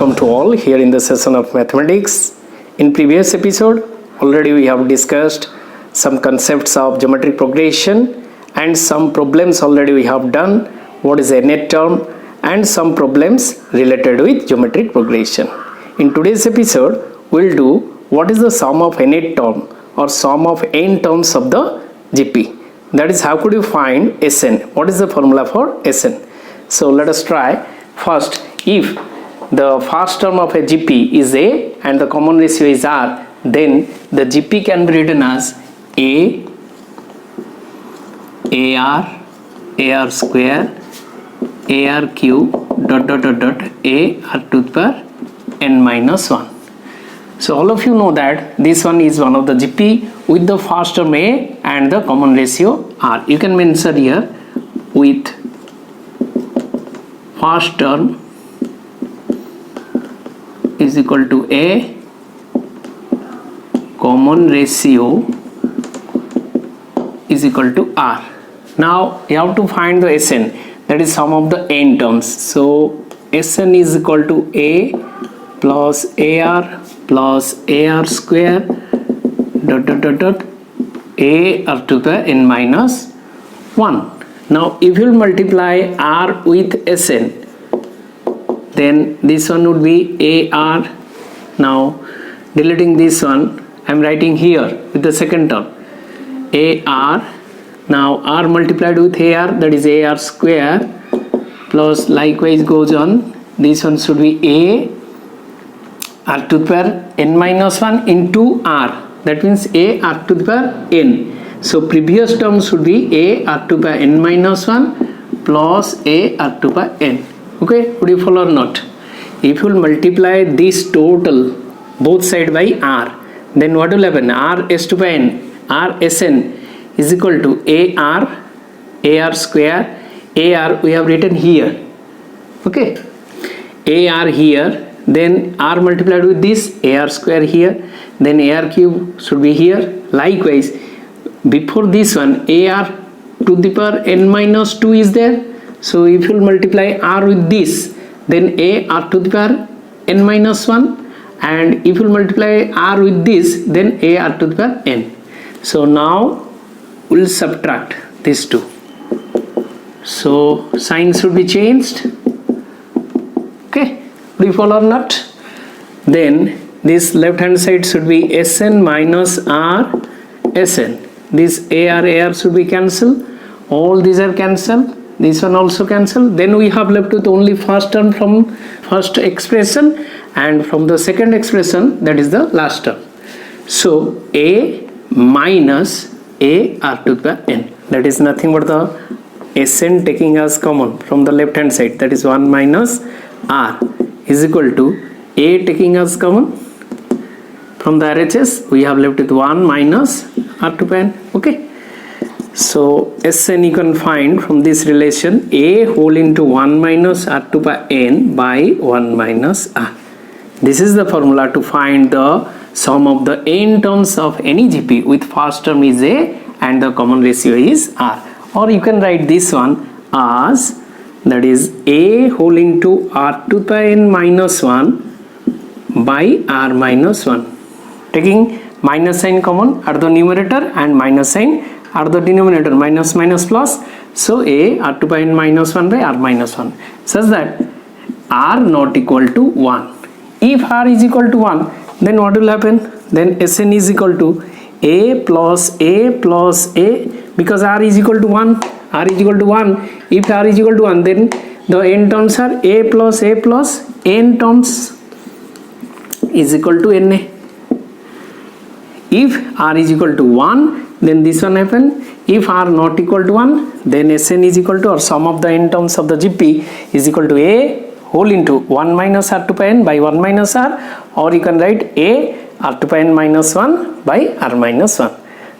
welcome to all here in the session of mathematics. In previous episode, already we have discussed some concepts of geometric progression and some problems already we have done. What is a nth term and some problems related with geometric progression. In today's episode, we'll do what is the sum of nth term or sum of n terms of the GP. That is, how could you find Sn? What is the formula for Sn? So let us try. First, if the first term of a GP is A and the common ratio is R, then the GP can be written as A, AR square, AR cube, dot, A R to the power n minus 1. So all of you know that this one is one of the GP with the first term A and the common ratio R. You can mention here with first term is equal to A, common ratio is equal to R. Now you have to find the Sn, that is sum of the n terms. So Sn is equal to A plus AR plus AR square dot A R to the n minus 1. Now if you multiply R with Sn, then this one would be AR. Now deleting this one, I am writing here with the second term AR. Now R multiplied with AR, that is AR square, plus likewise goes on, this one should be A R to the power n minus 1 into R, that means A R to the power n. So previous term should be A R to the power n minus 1 plus A R to the power n. Okay, would you follow or not? If you will multiply this total both side by R, then what will happen? R s to the power n, R Sn is equal to AR square. AR we have written here. Okay, AR here, then R multiplied with this AR square here, then AR cube should be here. Likewise, before this one AR to the power n minus 2 is there. So if you multiply R with this, then AR to the power n minus 1, and if you multiply R with this, then AR to the power n. So now we'll subtract these two. So sign should be changed. Okay, do you follow or not? Then this left hand side should be Sn minus R Sn. This AR should be cancelled. All these are cancelled. This one also cancelled. Then we have left with only first term from first expression, and from the second expression, that is the last term. So A minus AR to the power n, that is nothing but the Sn taking as common from the left hand side, that is 1 minus R is equal to A taking as common from the RHS, we have left with 1 minus R to the power n. Okay, so Sn you can find from this relation A whole into 1 minus R to the power n by 1 minus R. This is the formula to find the sum of the n terms of any GP with first term is A and the common ratio is R. Or you can write this one as, that is A whole into R to the power n minus 1 by R minus 1. Taking minus sign common at the numerator and minus sign at the denominator, minus minus plus. So A R to the power n minus 1 by R minus 1, such that R not equal to 1. If R is equal to 1, then what will happen? Then Sn is equal to A plus A plus A, because R is equal to 1. R is equal to 1. If R is equal to 1, then the n terms are A plus n terms is equal to Na. If R is equal to 1, then this one happen. If R not equal to 1, then Sn is equal to, or sum of the n terms of the GP is equal to A whole into 1 minus R to the power n by 1 minus R, or you can write A R to the power n minus 1 by R minus 1.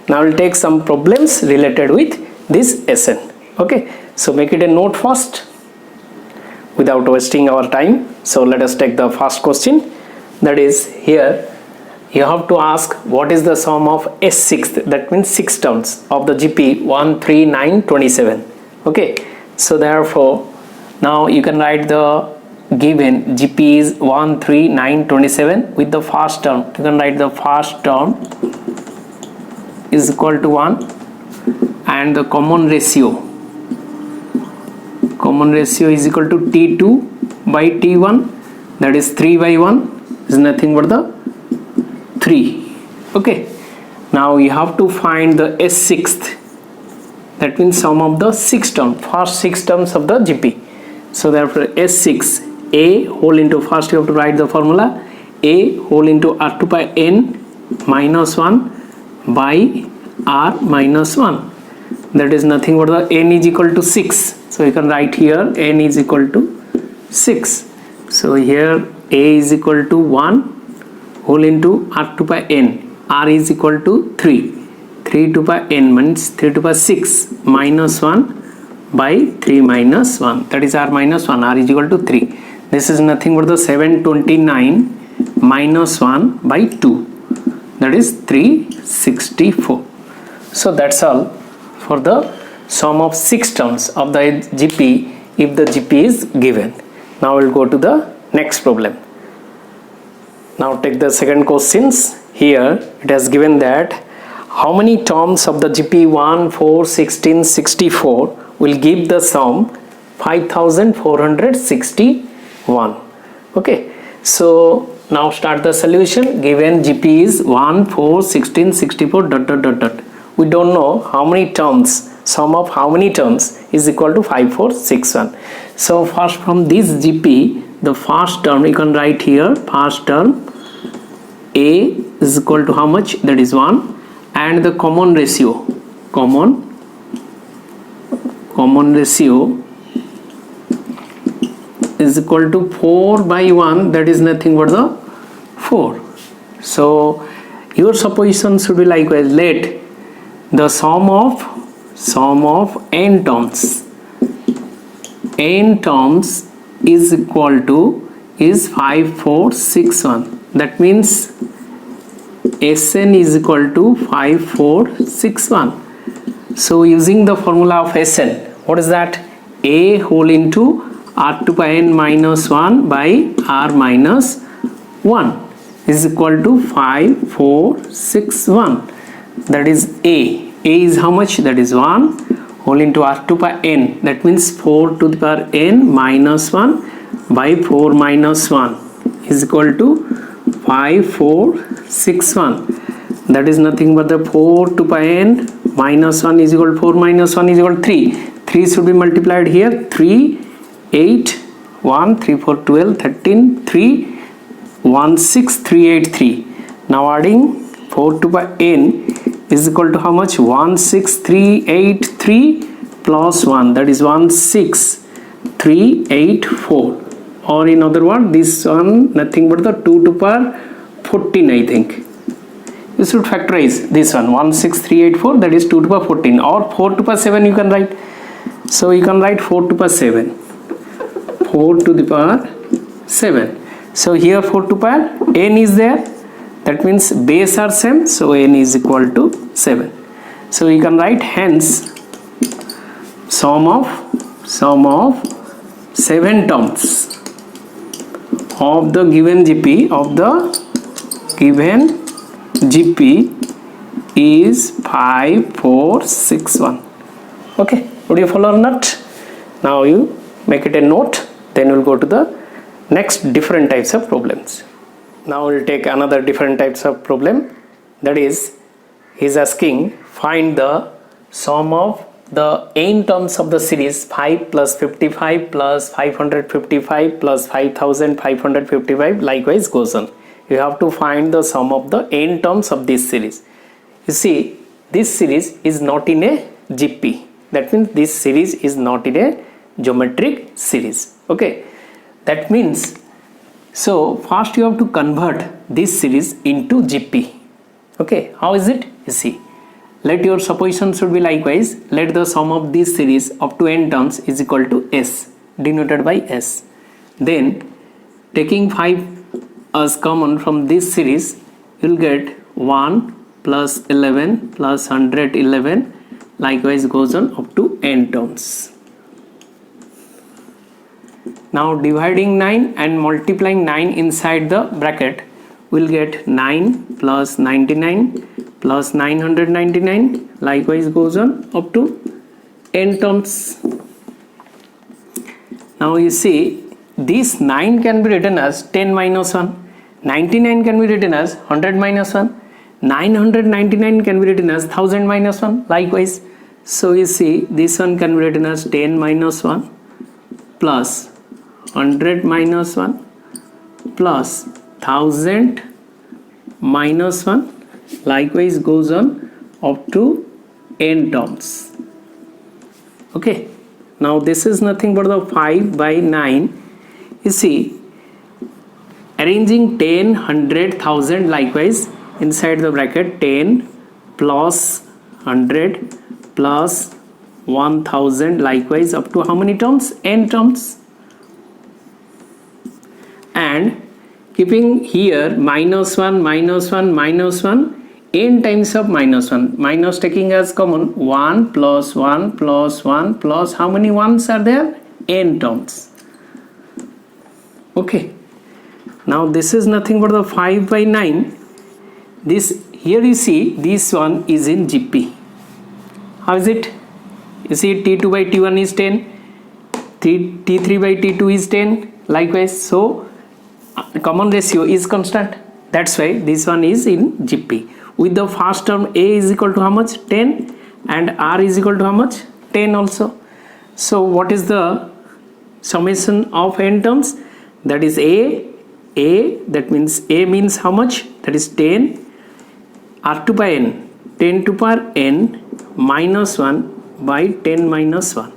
Now we'll take some problems related with this Sn. Okay, so make it a note first without wasting our time. So let us take the first question. That is, here you have to ask what is the sum of S6, that means 6 terms of the GP 1, 3, 9, 27. Okay, so therefore now you can write the given GP is 1, 3, 9, 27 with the first term. You can write the first term is equal to 1 and the common ratio is equal to T2 by T1, that is 3 by 1 is nothing but the 3. Okay, now you have to find the S6th, that means sum of the first 6 terms of the GP. So therefore S6 A whole into, first you have to write the formula, A whole into R2 by N minus 1 by R minus 1, that is nothing but the N is equal to 6. So you can write here N is equal to 6. So here A is equal to 1 whole into R2 by N, R is equal to 3 2 by N means 3 2 by 6 minus 1 by 3 minus 1, that is R minus 1, R is equal to 3. This is nothing but the 729 minus 1 by 2, that is 364. So that's all for the sum of 6 terms of the GP if the GP is given. Now we'll go to the next problem. Now take the second questions. Here it has given that how many terms of the GP 1, 4, 16, 64 will give the sum 5461. Okay, so now start the solution. Given GP is 1, 4, 16, 64 ... We don't know how many terms, sum of how many terms is equal to 5461. So first from this GP, the first term you can write here, first term A is equal to how much, that is 1, and the common ratio is equal to 4 by 1, that is nothing but the 4. So your supposition should be likewise, let the sum of n terms is equal to 5461. That means Sn is equal to 5461. So using the formula of Sn, what is that? A whole into R2 by N minus 1 by R minus 1 is equal to 5461. That is A. A is how much? That is 1 whole into R2 by N. That means 4 to the power N minus 1 by 4 minus 1 is equal to 5461. That is nothing but the 4 to by N minus 1 is equal to 4 minus 1 is equal to 3. 3 should be multiplied here. 3, 8, 1, 3, 4, 12, 13, 3, 1, 6, 3, 8, 3. Now adding 4 to by N is equal to how much? 1, 6, 3, 8, 3 plus 1, that is 1, 6, 3, 8, 4. Or in other words, this one nothing but the 2 to power 14, I think. You should factorize this one, 1, 6, 3, 8, 4, that is 2 to power 14, or 4 to power 7 you can write. So you can write 4 to power 7. 4 to the power 7. So here 4 to power N is there. That means base are same, so N is equal to 7. So you can write hence sum of 7 terms of the given GP is 5461. Okay, would you follow or not? Now you make it a note, then we'll go to the next different types of problems. Now we'll take another different types of problem, that is he's asking find the sum of the n terms of the series 5 plus 55 plus 555 plus 5555 likewise goes on. You have to find the sum of the n terms of this series. You see, this series is not in a GP. That means this series is not in a geometric series. Okay, that means, so first you have to convert this series into GP. Okay, how is it? You see, let your supposition should be likewise, let the sum of this series up to n terms is equal to S, denoted by S. Then taking 5 as common from this series, you will get 1 plus 11 plus 111 likewise goes on up to n terms. Now dividing 9 and multiplying 9 inside the bracket, we'll get 9 plus 99 plus 999, likewise goes on up to n terms. Now you see, this 9 can be written as 10 minus 1, 99 can be written as 100 minus 1, 999 can be written as 1000 minus 1, likewise. So you see, this one can be written as 10 minus 1 plus 100 minus 1 plus 1000 minus 1, likewise goes on up to n terms. Okay, now this is nothing but the 5 by 9. You see, arranging 10, 100, 1000, likewise inside the bracket, 10 plus 100 plus 1000, likewise up to how many terms? N terms. And keeping here minus 1, minus 1, minus 1, n times of minus 1, minus taking as common, 1 plus 1 plus 1 plus how many ones are there? N terms. Okay, now this is nothing but the 5 by 9. This here you see, this one is in GP. How is it? You see, T2 by T1 is 10, T3 by T2 is 10, likewise. So common ratio is constant, that's why this one is in GP. With the first term, A is equal to how much? 10, and R is equal to how much? 10 also. So what is the summation of n terms? That is A, that means A means how much? That is 10, R2 by n, 10 to power n minus 1 by 10 minus 1,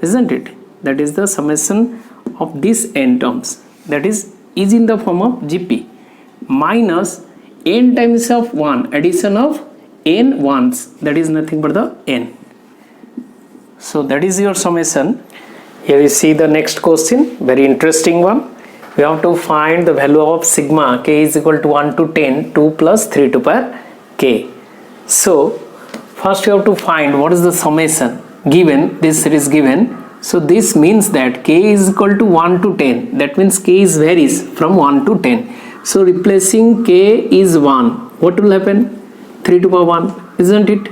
isn't it? That is the summation of these n terms, that is in the form of GP, minus n times of 1, addition of n ones, that is nothing but the n. So that is your summation. Here you see the next question, very interesting one. We have to find the value of sigma k is equal to 1 to 10, 2 plus 3 to power k. So first you have to find what is the summation given, this is given. So this means that k is equal to 1 to 10, that means k is varies from 1 to 10. So replacing k is 1, what will happen? 3 to power 1, isn't it?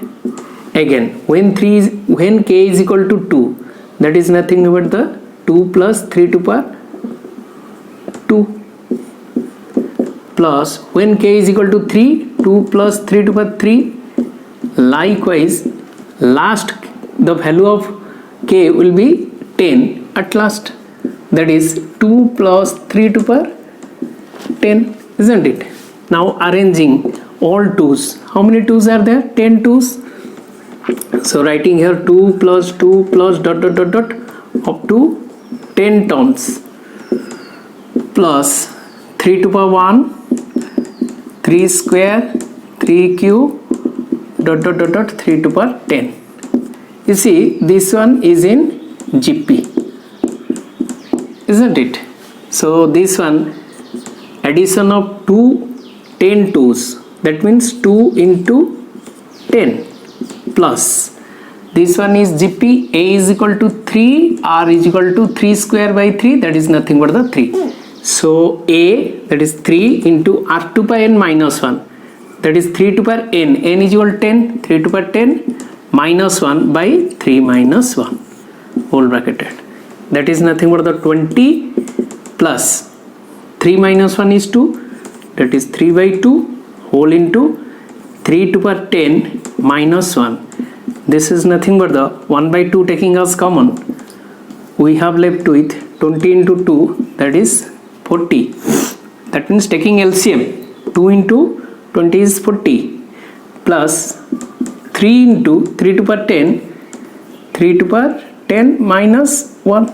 Again, when k is equal to 2, that is nothing but the 2 plus 3 to power 2, plus when k is equal to 3, 2 plus 3 to power 3, likewise last the value of k will be 10 at last, that is 2 plus 3 to power 10, isn't it? Now arranging all 2's, how many 2's are there? 10 2's. So writing here 2 plus 2 plus dot dot dot dot up to 10 terms, plus 3 to power 1, 3 square, 3 cube, dot dot dot dot 3 to power 10. You see, this one is in GP, isn't it? So this one, addition of 2 10 2's, that means 2 into 10, plus this one is GP, A is equal to 3, R is equal to 3 square by 3, that is nothing but the 3. So A, that is 3 into R2 by n minus 1, that is 3 to power n, n is equal to 10, 3 to power 10 minus 1 by 3 minus 1, whole bracketed, that is nothing but the 20, plus 3 minus 1 is 2, that is 3 by 2 whole into 3 to power 10 minus 1, this is nothing but the 1 by 2 taking as common, we have left with 20 into 2, that is 40, that means taking LCM, 2 into 20 is 40, plus 3 into 3 to power 10, 3 to power 10 minus 1,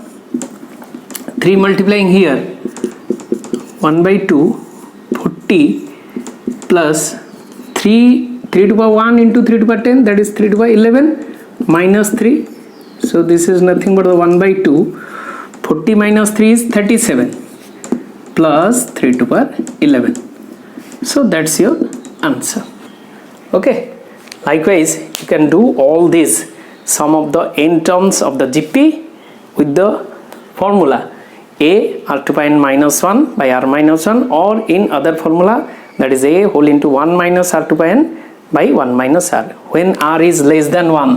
3 multiplying here, 1 by 2, 40, plus 3 to power 1 into 3 to power 10, that is 3 to power 11 minus 3, so this is nothing but the 1 by 2, 40 minus 3 is 37, plus 3 to power 11, so that's your answer. Okay, likewise you can do all this, sum of the n terms of the GP with the formula. a r to power n minus 1 by r minus 1, or in other formula, that is a whole into 1 minus r to power n by 1 minus r. When r is less than 1,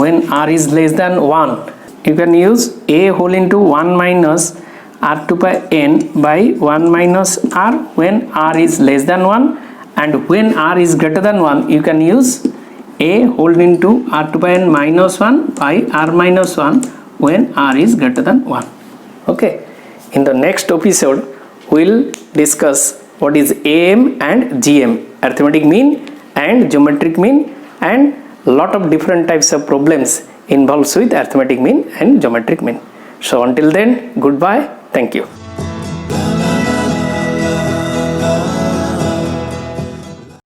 when r is less than 1, you can use a whole into 1 minus r to power n by 1 minus r when r is less than 1, and when r is greater than 1, you can use a whole into r to power n minus 1 by r minus 1 when r is greater than 1. Okay, in the next episode we'll discuss what is AM and GM, arithmetic mean and geometric mean, and lot of different types of problems involves with arithmetic mean and geometric mean. So until then, goodbye, thank you.